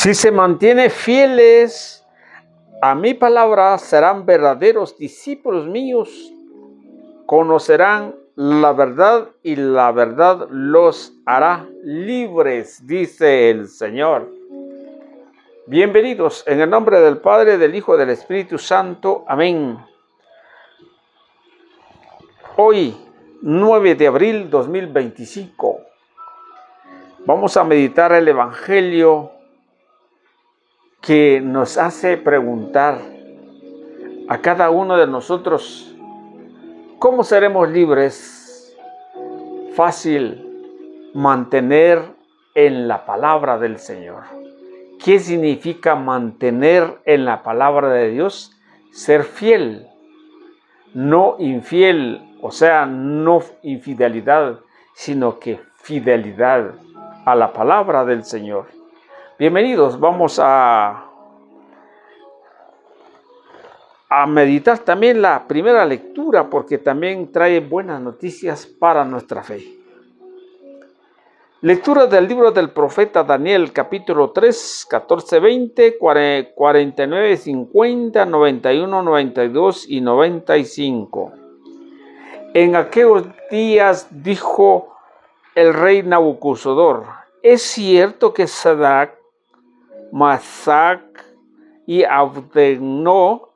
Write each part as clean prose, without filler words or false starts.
Si se mantiene fieles a mi palabra, serán verdaderos discípulos míos, conocerán la verdad y la verdad los hará libres, dice el Señor. Bienvenidos en el nombre del Padre, del Hijo y del Espíritu Santo. Amén. Hoy, 9 de abril 2025, vamos a meditar el Evangelio que nos hace preguntar a cada uno de nosotros, ¿cómo seremos libres? Fácil, mantener en la palabra del Señor. ¿Qué significa mantener en la palabra de Dios? Ser fiel, no infiel, o sea, no infidelidad, sino que fidelidad a la palabra del Señor. Bienvenidos, vamos a meditar también la primera lectura, porque también trae buenas noticias para nuestra fe. Lectura del libro del profeta Daniel, capítulo 3, 14, 20, 49, 50, 91, 92 y 95. En aquellos días dijo el rey Nabucodonosor: es cierto que Sadrach, Mesach y Abednego,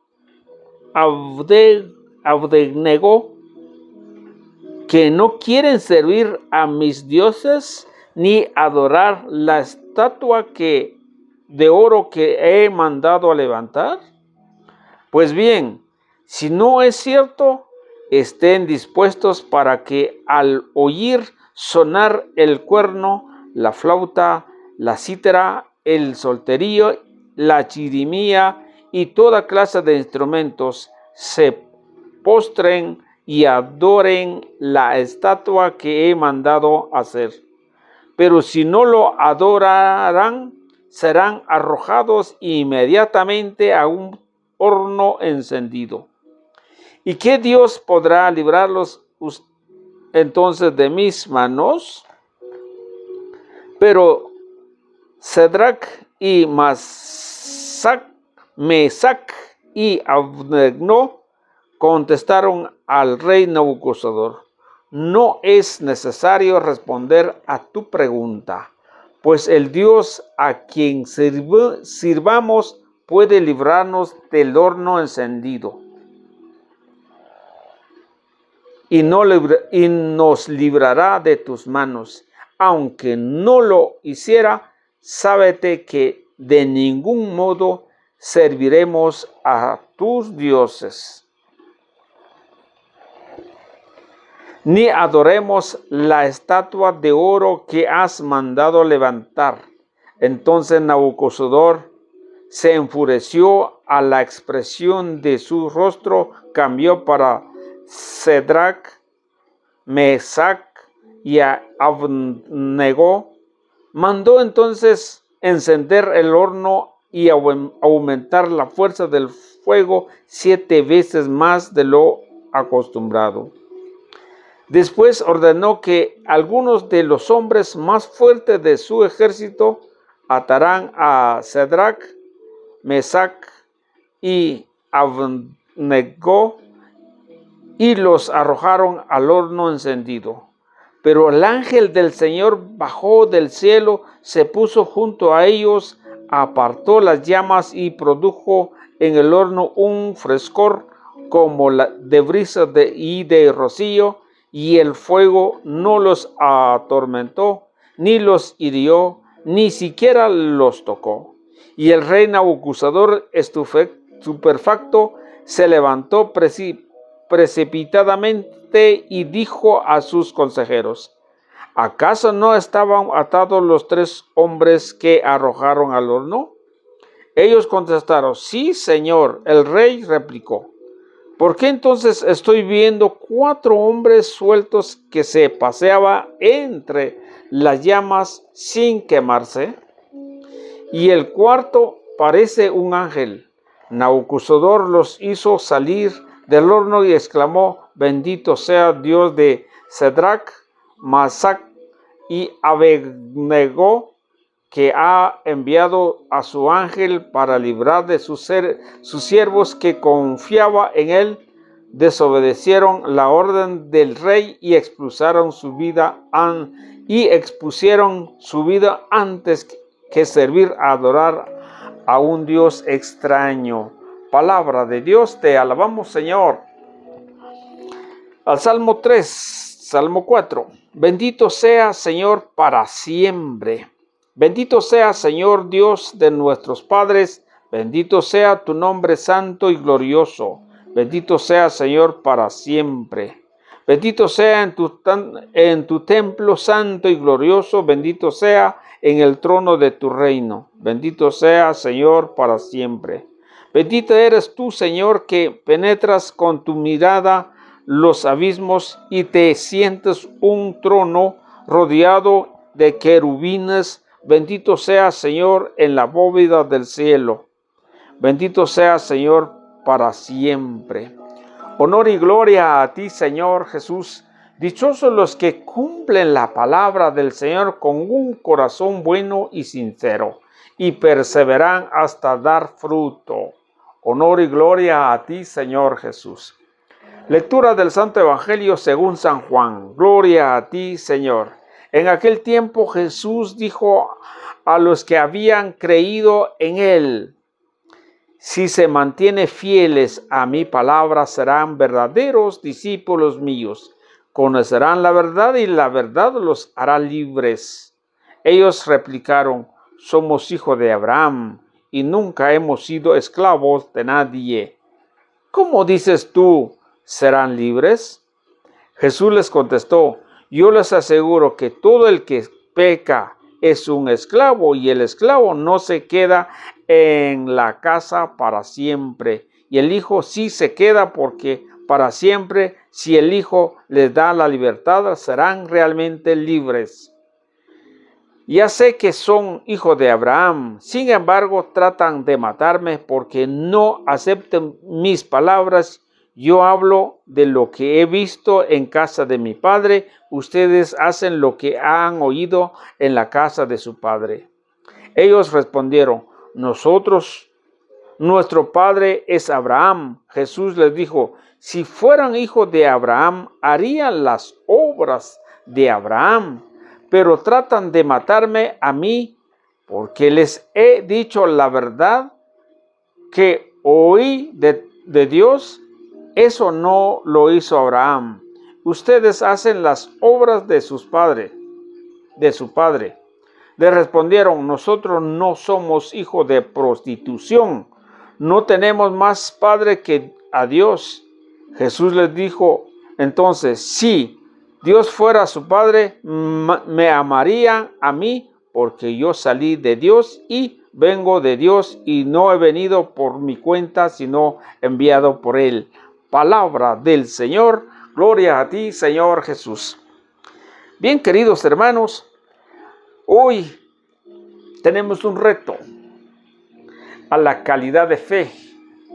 que no quieren servir a mis dioses ni adorar la estatua de oro que he mandado a levantar. Pues bien, si no es cierto, estén dispuestos para que al oír sonar el cuerno, la flauta, la cítara, el salterio, la chirimía y toda clase de instrumentos, se postren y adoren la estatua que he mandado hacer. Pero si no lo adorarán, serán arrojados inmediatamente a un horno encendido. ¿Y qué Dios podrá librarlos entonces de mis manos? Pero Sadrach y Mesach y Abednego contestaron al rey Nabucodonosor: no es necesario responder a tu pregunta, pues el Dios a quien sirvamos puede librarnos del horno encendido y nos librará de tus manos. Aunque no lo hiciera, sábete que de ningún modo serviremos a tus dioses, ni adoremos la estatua de oro que has mandado levantar. Entonces Nabucodonosor se enfureció, a la expresión de su rostro cambió para Sadrach, Mesach y Abednego. Mandó entonces encender el horno y aumentar la fuerza del fuego 7 veces más de lo acostumbrado. Después ordenó que algunos de los hombres más fuertes de su ejército atarán a Sadrach, Mesach y Abednego y los arrojaron al horno encendido. Pero el ángel del Señor bajó del cielo, se puso junto a ellos, apartó las llamas y produjo en el horno un frescor como de brisa y de rocío, y el fuego no los atormentó, ni los hirió, ni siquiera los tocó. Y el rey Nabucodonosor, estupefacto, se levantó precipitadamente y dijo a sus consejeros: ¿acaso no estaban atados los 3 hombres que arrojaron al horno? Ellos contestaron: sí, señor. El rey replicó: ¿por qué entonces estoy viendo 4 hombres sueltos que se paseaban entre las llamas sin quemarse? Y el cuarto parece un ángel. Nabucodonosor los hizo salir del horno y exclamó: bendito sea Dios de Sadrach, Mesach y Abednego, que ha enviado a su ángel para librar de sus siervos que confiaba en él, desobedecieron la orden del rey y expusieron su vida antes que servir a adorar a un Dios extraño. Palabra de Dios, te alabamos, Señor. Al Salmo 3, Salmo 4. Bendito sea, Señor, para siempre. Bendito sea, Señor Dios de nuestros padres. Bendito sea tu nombre santo y glorioso. Bendito sea, Señor, para siempre. Bendito sea en tu templo santo y glorioso. Bendito sea en el trono de tu reino. Bendito sea, Señor, para siempre. Bendito eres tú, Señor, que penetras con tu mirada los abismos y te sientes un trono rodeado de querubines. Bendito sea, Señor, en la bóveda del cielo. Bendito sea, Señor, para siempre. Honor y gloria a ti, Señor Jesús. Dichosos los que cumplen la palabra del Señor con un corazón bueno y sincero, y perseveran hasta dar fruto. Honor y gloria a ti, Señor Jesús. Lectura del Santo Evangelio según San Juan. Gloria a ti, Señor. En aquel tiempo Jesús dijo a los que habían creído en él: si se mantienen fieles a mi palabra, serán verdaderos discípulos míos. Conocerán la verdad y la verdad los hará libres. Ellos replicaron: somos hijos de Abraham y nunca hemos sido esclavos de nadie. ¿Cómo dices tú, serán libres? Jesús les contestó: yo les aseguro que todo el que peca es un esclavo, y el esclavo no se queda en la casa para siempre, y el Hijo sí se queda porque para siempre. Si el Hijo les da la libertad, serán realmente libres. Ya sé que son hijos de Abraham, sin embargo tratan de matarme porque no aceptan mis palabras. Yo hablo de lo que he visto en casa de mi padre. Ustedes hacen lo que han oído en la casa de su padre. Ellos respondieron: nuestro padre es Abraham. Jesús les dijo: si fueran hijos de Abraham, harían las obras de Abraham. Pero tratan de matarme a mí porque les he dicho la verdad que oí de Dios. Eso no lo hizo Abraham. Ustedes hacen las obras de su padre. Le respondieron: nosotros no somos hijos de prostitución. No tenemos más padre que a Dios. Jesús les dijo entonces: si Dios fuera su padre, me amarían a mí, porque yo salí de Dios y vengo de Dios, y no he venido por mi cuenta, sino enviado por él. Palabra del Señor. Gloria a ti, Señor Jesús. Bien, queridos hermanos, hoy tenemos un reto a la calidad de fe,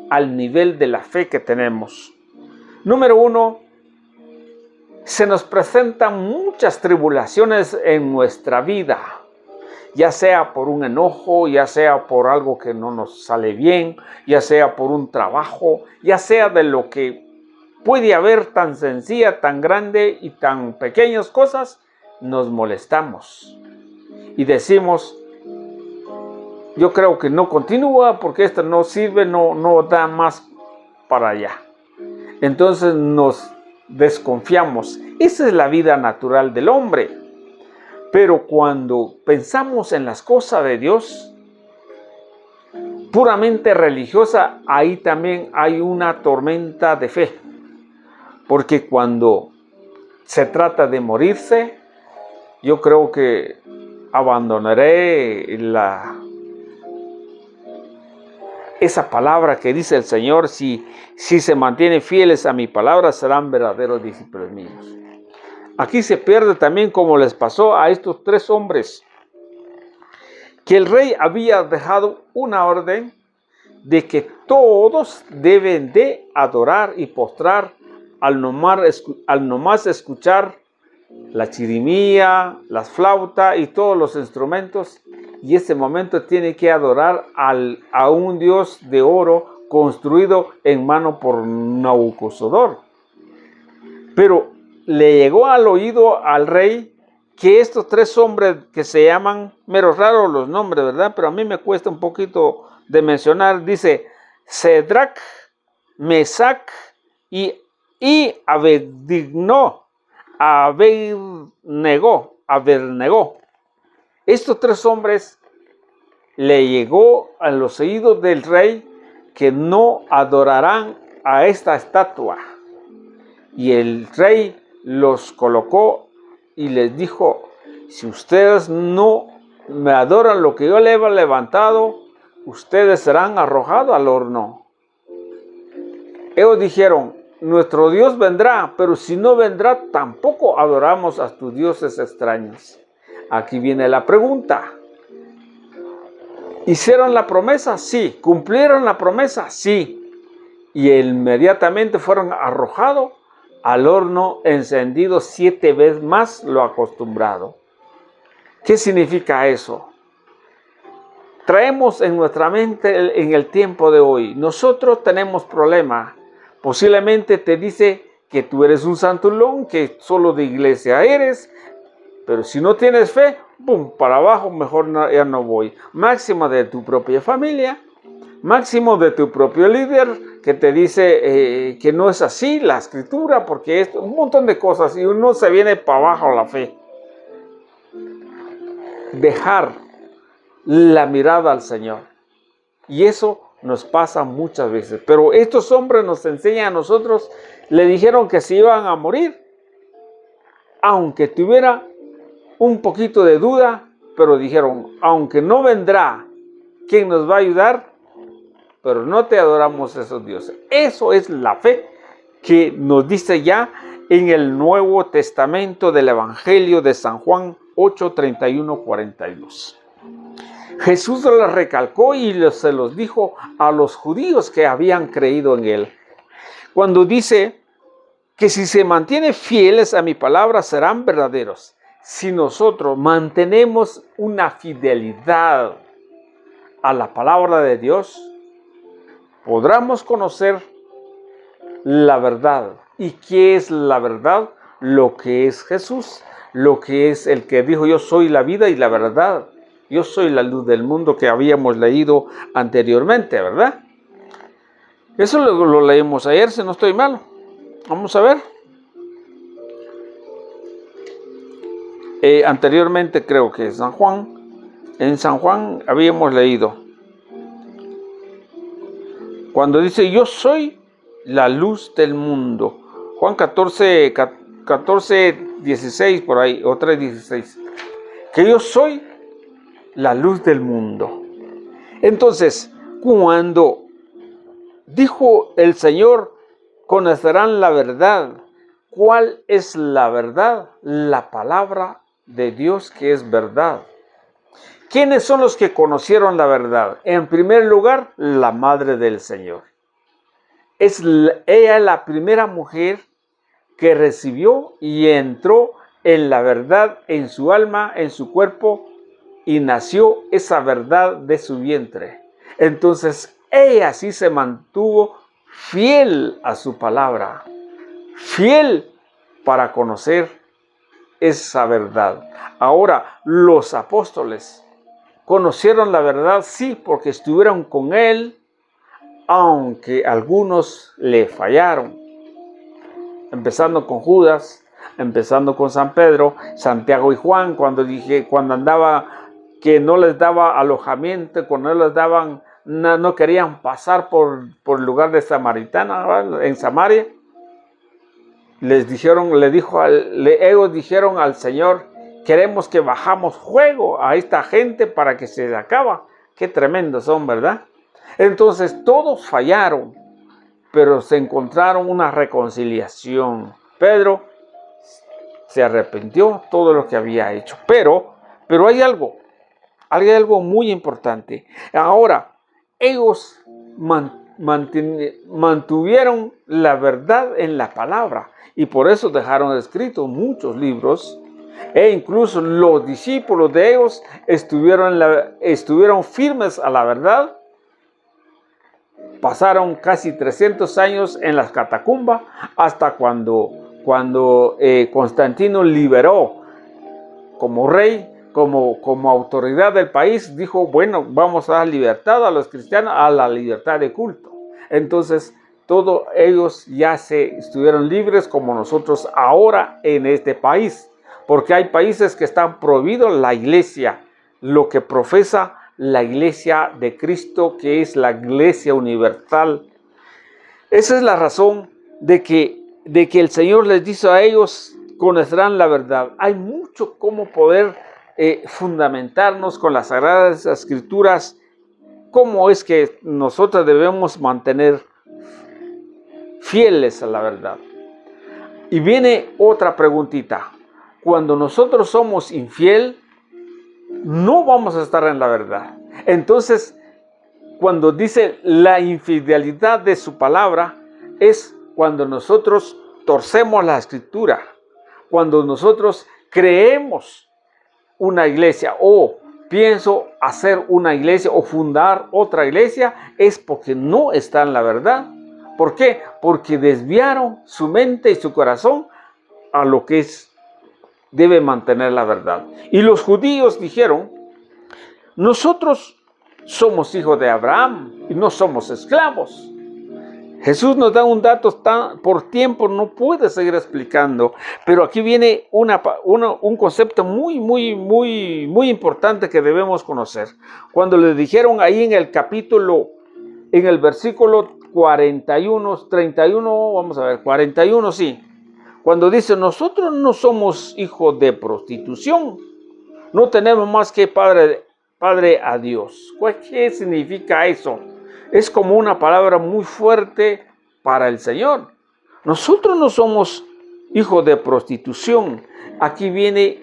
al nivel de la fe que tenemos. Número 1, se nos presentan muchas tribulaciones en nuestra vida, ya sea por un enojo, ya sea por algo que no nos sale bien, ya sea por un trabajo, ya sea de lo que puede haber, tan sencilla, tan grande y tan pequeñas cosas. Nos molestamos y decimos: yo creo que no continúa porque esto no sirve, no da más para allá. Entonces nos desconfiamos. Esa es la vida natural del hombre. Pero cuando pensamos en las cosas de Dios, puramente religiosa, ahí también hay una tormenta de fe. Porque cuando se trata de morirse, yo creo que abandonaré esa palabra que dice el Señor: si se mantienen fieles a mi palabra, serán verdaderos discípulos míos. Aquí se pierde también, como les pasó a estos 3 hombres, que el rey había dejado una orden de que todos deben de adorar y postrar al nomás escuchar la chirimía, las flautas y todos los instrumentos. y ese momento tiene que adorar a un Dios de oro construido en mano por Nabucodonosor. Pero le llegó al oído al rey que estos tres hombres que se llaman, meros raros los nombres, ¿verdad? Pero a mí me cuesta un poquito de mencionar, dice Cedrac, Mesac y Abednego. Estos tres hombres le llegó a los oídos del rey que no adorarán a esta estatua. Y el rey los colocó y les dijo, si ustedes no me adoran lo que yo le he levantado, ustedes serán arrojados al horno. Ellos dijeron, nuestro Dios vendrá, pero si no vendrá, tampoco adoramos a tus dioses extraños. Aquí viene la pregunta. ¿Hicieron la promesa? Sí. ¿Cumplieron la promesa? Sí. Y inmediatamente fueron arrojados al horno encendido 7 veces más lo acostumbrado. ¿Qué significa eso? Traemos en nuestra mente en el tiempo de hoy, nosotros tenemos problemas. Posiblemente te dice que tú eres un santulón, que solo de iglesia eres, pero si no tienes fe, ¡pum!, para abajo, mejor no, ya no voy. Máximo de tu propia familia, máximo de tu propio líder, que te dice que no es así la escritura, porque es un montón de cosas y uno se viene para abajo la fe. Dejar la mirada al Señor. Y eso nos pasa muchas veces. Pero estos hombres nos enseñan a nosotros, le dijeron que se iban a morir, aunque tuviera un poquito de duda, pero dijeron, aunque no vendrá, ¿quién nos va a ayudar? Pero no te adoramos a esos dioses. Eso es la fe que nos dice ya en el Nuevo Testamento del Evangelio de San Juan 8, 31, 42. Jesús les recalcó y se los dijo a los judíos que habían creído en él. Cuando dice que si se mantienen fieles a mi palabra serán verdaderos. Si nosotros mantenemos una fidelidad a la palabra de Dios, podremos conocer la verdad. ¿Y qué es la verdad? Lo que es Jesús, lo que es el que dijo, yo soy la vida y la verdad. Yo soy la luz del mundo, que habíamos leído anteriormente, ¿verdad? Eso lo leímos ayer, si no estoy mal. Vamos a ver. Anteriormente creo que San Juan. En San Juan habíamos leído. Cuando dice, yo soy la luz del mundo. Juan 14, 16 por ahí, o 3:16. Que yo soy la luz del mundo. Entonces, cuando dijo el Señor, conocerán la verdad. ¿Cuál es la verdad? La palabra de Dios, que es verdad. ¿Quiénes son los que conocieron la verdad? En primer lugar, la madre del Señor. Ella la primera mujer que recibió y entró en la verdad en su alma, en su cuerpo, y nació esa verdad de su vientre. Entonces ella sí se mantuvo fiel a su palabra, fiel para conocer esa verdad. Ahora, los apóstoles conocieron la verdad, sí, porque estuvieron con él, aunque algunos le fallaron, empezando con Judas, empezando con San Pedro, Santiago y Juan, cuando andaba, que no les daba alojamiento, cuando no les daban, no querían pasar por el lugar de Samaritana, ¿verdad? En Samaria. Ellos dijeron al Señor, queremos que bajamos fuego a esta gente para que se acaba. Qué tremendos son, ¿verdad? Entonces todos fallaron, pero se encontraron una reconciliación. Pedro se arrepintió de todo lo que había hecho, pero hay algo muy importante. Ahora, ellos mantuvieron la verdad en la palabra y por eso dejaron escritos muchos libros E incluso los discípulos de ellos estuvieron firmes a la verdad. Pasaron casi 300 años en las catacumbas hasta cuando Constantino liberó como rey, como autoridad del país, dijo, bueno, vamos a dar libertad a los cristianos, a la libertad de culto. Entonces, todos ellos ya se estuvieron libres como nosotros ahora en este país, porque hay países que están prohibidos la iglesia, lo que profesa la iglesia de Cristo, que es la iglesia universal. Esa es la razón de que el Señor les dice a ellos, conocerán la verdad. Hay mucho cómo poder fundamentarnos con las Sagradas Escrituras, cómo es que nosotros debemos mantener fieles a la verdad. Y viene otra preguntita. Cuando nosotros somos infiel, no vamos a estar en la verdad. Entonces, cuando dice la infidelidad de su palabra, es cuando nosotros torcemos la Escritura, cuando nosotros creemos una iglesia o pienso hacer una iglesia o fundar otra iglesia, es porque no está en la verdad. ¿Por qué? Porque desviaron su mente y su corazón a lo que debe mantener la verdad. Y los judíos dijeron, nosotros somos hijos de Abraham y no somos esclavos. Jesús nos da un dato por tiempo, no puede seguir explicando, pero aquí viene un concepto muy importante que debemos conocer. Cuando le dijeron ahí en el versículo 41, 31, vamos a ver, 41, sí. Cuando dice, nosotros no somos hijos de prostitución, no tenemos más que padre a Dios. ¿Qué significa eso? Es como una palabra muy fuerte para el Señor. Nosotros no somos hijos de prostitución. Aquí viene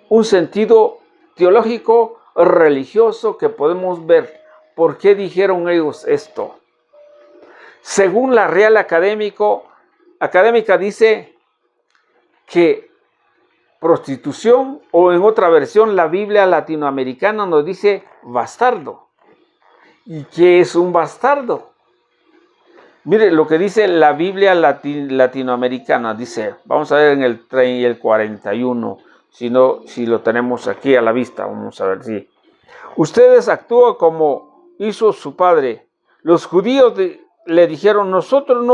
un sentido teológico, religioso que podemos ver. ¿Por qué dijeron ellos esto? Según la Real Académica dice que prostitución, o en otra versión, la Biblia latinoamericana nos dice bastardo. ¿Y qué es un bastardo? Mire lo que dice la Biblia latinoamericana. Dice, vamos a ver en el 3 y el 41, si lo tenemos aquí a la vista. Vamos a ver si. Ustedes actúan como hizo su padre. Los judíos le dijeron, nosotros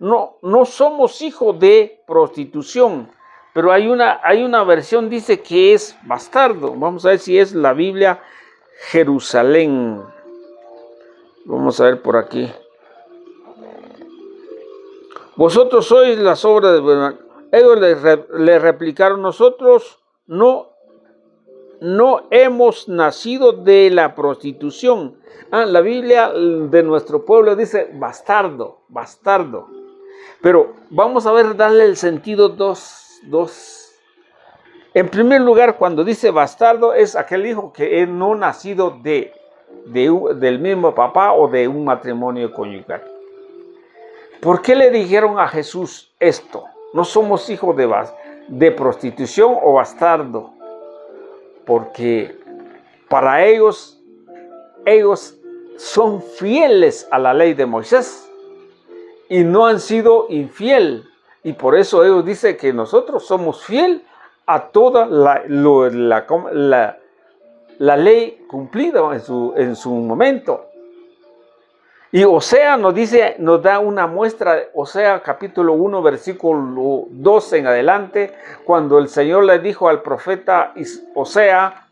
no somos hijos de prostitución. Pero hay una versión dice que es bastardo. Vamos a ver si es la Biblia Jerusalén. Vamos a ver por aquí. Vosotros sois las obras de... Ellos le replicaron, nosotros no hemos nacido de la prostitución. La Biblia de nuestro pueblo dice bastardo. Pero vamos a ver, darle el sentido dos. En primer lugar, cuando dice bastardo, es aquel hijo que es no nacido del mismo papá o de un matrimonio conyugal. ¿Por qué le dijeron a Jesús esto? No somos hijos de prostitución o bastardo. Porque para ellos son fieles a la ley de Moisés y no han sido infiel. Y por eso ellos dicen que nosotros somos fiel a toda la ley cumplida en su momento. Y Osea nos da una muestra, Osea capítulo 1, versículo 12 en adelante, cuando el Señor le dijo al profeta Osea,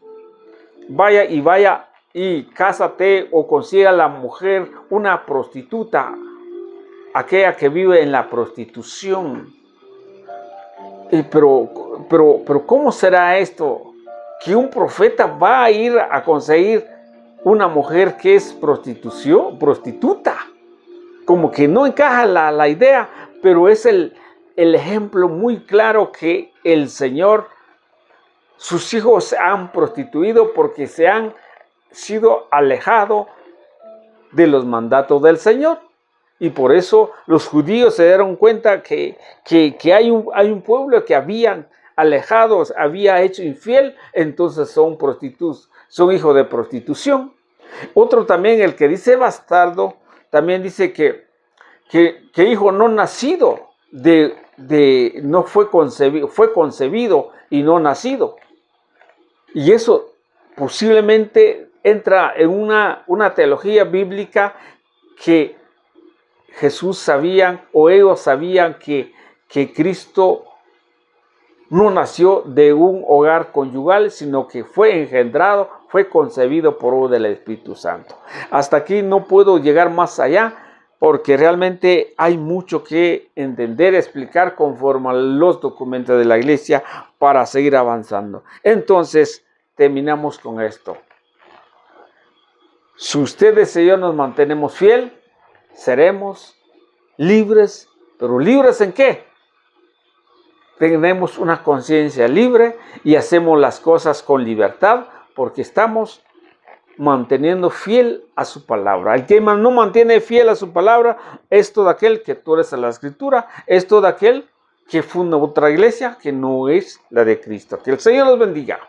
vaya y cásate o consiga la mujer una prostituta, aquella que vive en la prostitución. Pero ¿cómo será esto? Que un profeta va a ir a conseguir una mujer que es prostituta. Como que no encaja la idea, pero es el ejemplo muy claro que el Señor, sus hijos se han prostituido porque se han sido alejados de los mandatos del Señor. Y por eso los judíos se dieron cuenta que hay un pueblo que habían alejado, había hecho infiel, entonces son prostitutos, son hijos de prostitución. Otro también, el que dice bastardo, también dice que hijo no nacido no fue concebido y no nacido. Y eso posiblemente entra en una teología bíblica que Jesús sabían o ellos sabían que Cristo no nació de un hogar conyugal, sino que fue engendrado, fue concebido por obra del Espíritu Santo. Hasta aquí no puedo llegar más allá porque realmente hay mucho que entender, explicar conforme a los documentos de la iglesia para seguir avanzando. Entonces, terminamos con esto. Si ustedes y yo nos mantenemos fiel, seremos libres. ¿Pero libres en qué? Tenemos una conciencia libre y hacemos las cosas con libertad porque estamos manteniendo fiel a su palabra. El que no mantiene fiel a su palabra es todo aquel que tuerce la escritura, es todo aquel que funda otra iglesia que no es la de Cristo. Que el Señor los bendiga.